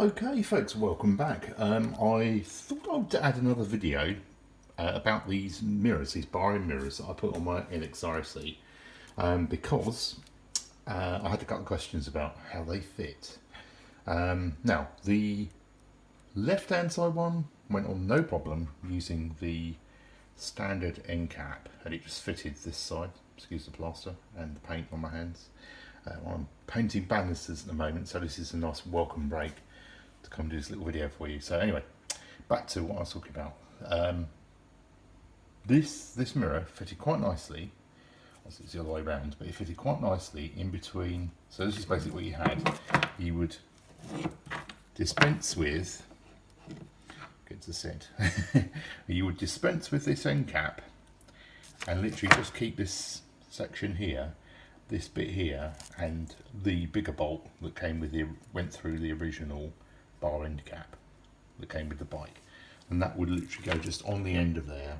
Okay folks, welcome back. I thought I'd add another video about these mirrors, these bar-in mirrors that I put on my LXR because I had a couple of questions about how they fit. Now, the left-hand side one went on no problem using the standard end cap, and it just fitted this side, excuse the plaster and the paint on my hands. I'm painting banisters at the moment, so this is a nice welcome break to come do this little video for you. So anyway, back to what I was talking about. This mirror fitted quite nicely. Obviously it's the other way around, but it fitted quite nicely in between. So this is basically what you had. You would dispense with, get to set, you would dispense with this end cap and literally just keep this section here, this bit here, and the bigger bolt that came with the, went through the original bar end cap that came with the bike, and that would literally go just on the end of there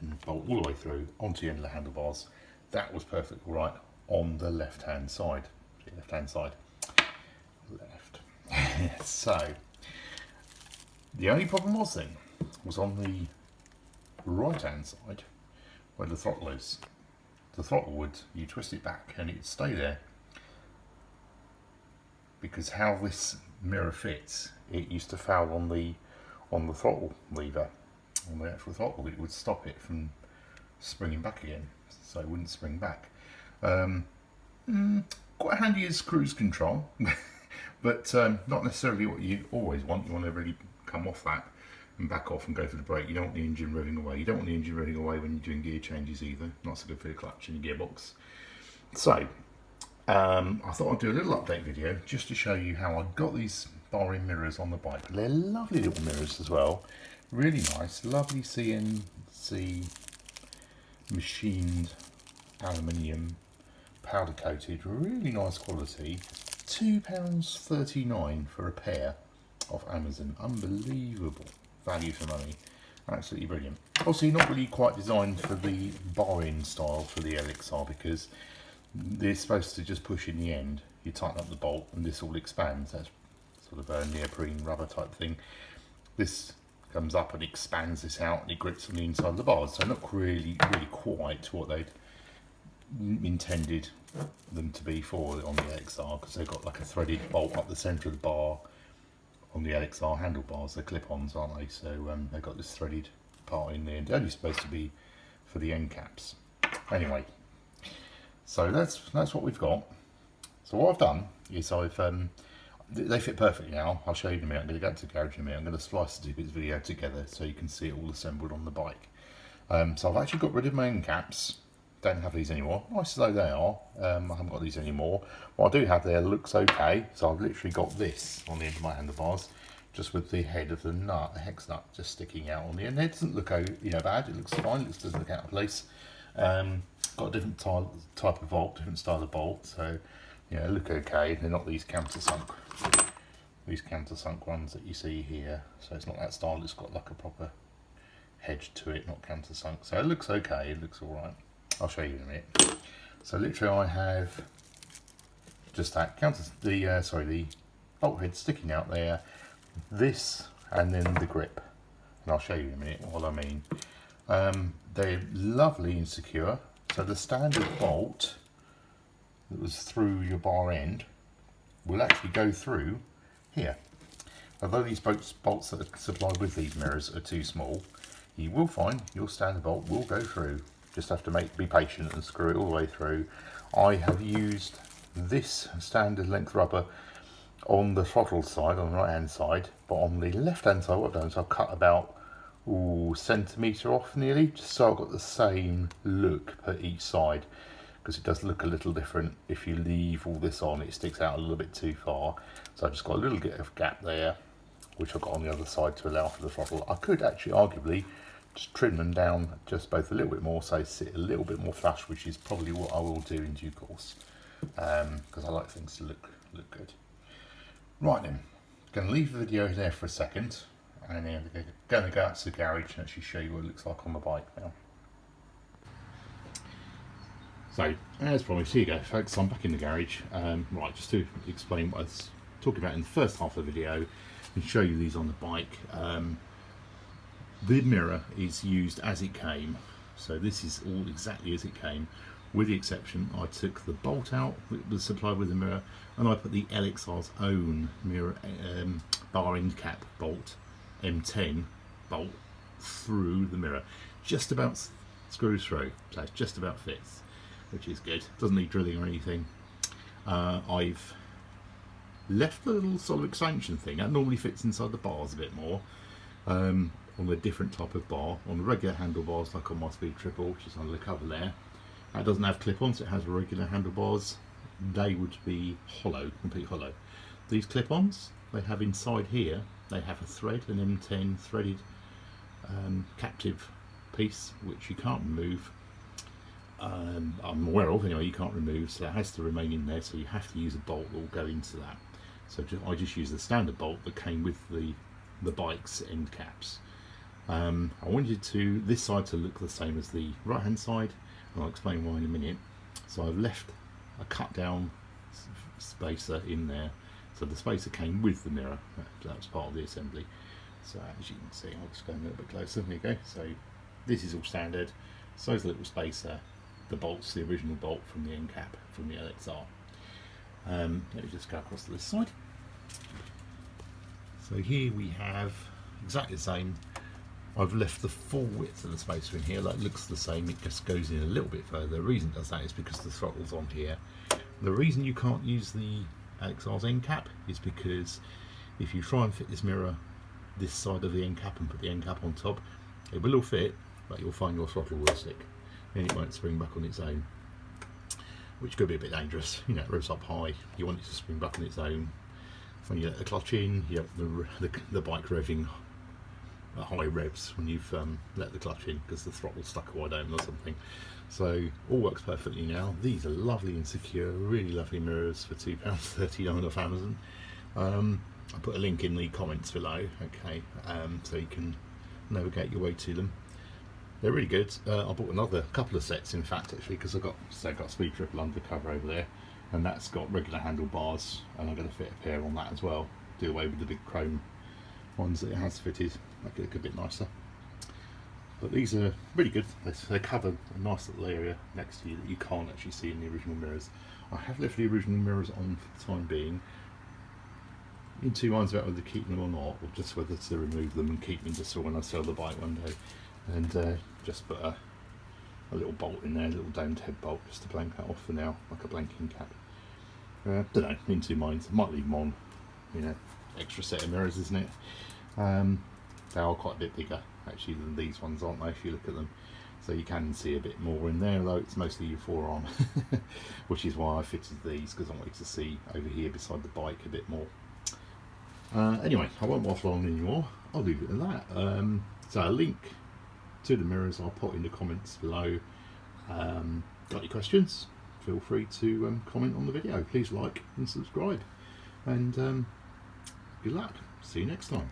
and bolt all the way through onto the end of the handlebars. That was perfectly right on the left hand side. Left hand side. Left. So the only problem was on the right hand side where the throttle is. The throttle would, you twist it back and it'd stay there, because how this mirror fits, it used to foul on the throttle lever, on the actual throttle. It would stop it from springing back again, so it wouldn't spring back. Quite handy as cruise control, but not necessarily what you always want. You want to really come off that and back off and go for the brake. You don't want the engine revving away. You don't want the engine revving away when you're doing gear changes either. Not so good for the clutch and your gearbox. So I thought I'd do a little update video just to show you how I got these bar-in mirrors on the bike. They're lovely little mirrors as well. Really nice, lovely CNC machined aluminium, powder coated, really nice quality. £2.39 for a pair off Amazon. Unbelievable value for money. Absolutely brilliant. Obviously not really quite designed for the bar-in style for the LXR, because they're supposed to just push in the end. You tighten up the bolt and this all expands. That's sort of a neoprene rubber type thing. This comes up and expands this out and it grips on the inside of the bars. So not really quite what they'd intended them to be for on the LXR, because they've got like a threaded bolt up the centre of the bar on the LXR handlebars. They're clip-ons, aren't they? So they've got this threaded part in there. They're only supposed to be for the end caps. Anyway, so that's what we've got. So what I've done is they fit perfectly now. I'll show you in a minute. I'm going to go to the garage in a minute. I'm going to splice the two bits of video together so you can see it all assembled on the bike. So I've actually got rid of my end caps. Don't have these anymore. Nice as though they are. I haven't got these anymore. What I do have there looks okay. So I've literally got this on the end of my handlebars, just with the head of the nut, the hex nut, just sticking out on the end. It doesn't look bad. It looks fine. It doesn't look out of place. Got a different type of bolt, different style of bolt. So yeah, they look okay. They're not these countersunk ones that you see here. So it's not that style. It's got like a proper hedge to it, not countersunk. So it looks okay. It looks all right. I'll show you in a minute. So literally I have just that the bolt head sticking out there, this, and then the grip. And I'll show you in a minute what I mean. They're lovely and secure. So the standard bolt that was through your bar end will actually go through here. Although these bolts that are supplied with these mirrors are too small, you will find your standard bolt will go through. Just have to be patient and screw it all the way through. I have used this standard length rubber on the throttle side, on the right hand side, but on the left hand side what I've done is I've cut about centimetre off nearly, just so I've got the same look per each side, because it does look a little different if you leave all this on. It sticks out a little bit too far, so I've just got a little bit of gap there, which I've got on the other side to allow for the throttle. I could actually arguably just trim them down just both a little bit more, so sit a little bit more flush, which is probably what I will do in due course, because I like things to look good. Right then, going to leave the video there for a second, and then I'm going to go out to the garage and actually show you what it looks like on the bike now. So, as promised, here you go folks, I'm back in the garage. Right, just to explain what talking about in the first half of the video and show you these on the bike. The mirror is used as it came, so this is all exactly as it came, with the exception I took the bolt out that was supplied with the mirror, and I put the LXR's own mirror bar end cap bolt, M10 bolt, through the mirror. Just about screws through, so it just about fits, which is good. Doesn't need drilling or anything. I've left the little solid expansion thing that normally fits inside the bars a bit more, on a different type of bar. On the regular handlebars, like on my Speed Triple, which is under the cover there, that doesn't have clip-ons, it has regular handlebars. They would be hollow, complete hollow. These clip-ons, they have inside here, they have a thread, an M10 threaded captive piece, which you can't remove. I'm aware of anyway, you can't remove, so that has to remain in there, so you have to use a bolt that will go into that. So I just use the standard bolt that came with the bike's end caps. I wanted this side to look the same as the right hand side, and I'll explain why in a minute. So I've left a cut down spacer in there, so the spacer came with the mirror. That was part of the assembly. So as you can see, I'll just go a little bit closer. There you go. So this is all standard. So is the little spacer. The bolt's the original bolt from the end cap from the LXR. Let me just go across to this side. So here we have exactly the same. I've left the full width of the spacer in here. That looks the same. It just goes in a little bit further. The reason it does that is because the throttle's on here. The reason you can't use the LXR's end cap is because if you try and fit this mirror this side of the end cap and put the end cap on top, it will all fit, but you'll find your throttle will stick and it won't spring back on its own, which could be a bit dangerous. You know, it revs up high, you want it to spring back on its own. When you let the clutch in, you have the bike revving at high revs when you've let the clutch in, because the throttle's stuck wide open or something. So all works perfectly now. These are lovely and secure, really lovely mirrors for £2.39 off Amazon. I put a link in the comments below, okay, so you can navigate your way to them. They're really good. I bought another couple of sets, in fact, actually, because I've got Speed Triple undercover over there, and that's got regular handlebars, and I'm going to fit a pair on that as well. Do away with the big chrome ones that it has fitted, make it look a bit nicer. But these are really good. They cover a nice little area next to you that you can't actually see in the original mirrors. I have left the original mirrors on for the time being, in two minds about whether to keep them or not, or just whether to remove them and keep them just for when I sell the bike one day, and just put a little bolt in there, a little domed head bolt, just to blank that off for now, like a blanking cap. Don't know, in two minds. I might leave them on, you know, extra set of mirrors, isn't it? They are quite a bit bigger actually than these ones, aren't they, if you look at them? So you can see a bit more in there, though it's mostly your forearm, which is why I fitted these, because I wanted to see over here beside the bike a bit more. Anyway, I won't waffle on anymore, I'll leave it at that. So a link to the mirrors I'll put in the comments below. Got any questions? Feel free to comment on the video. Please like and subscribe, and good luck. See you next time.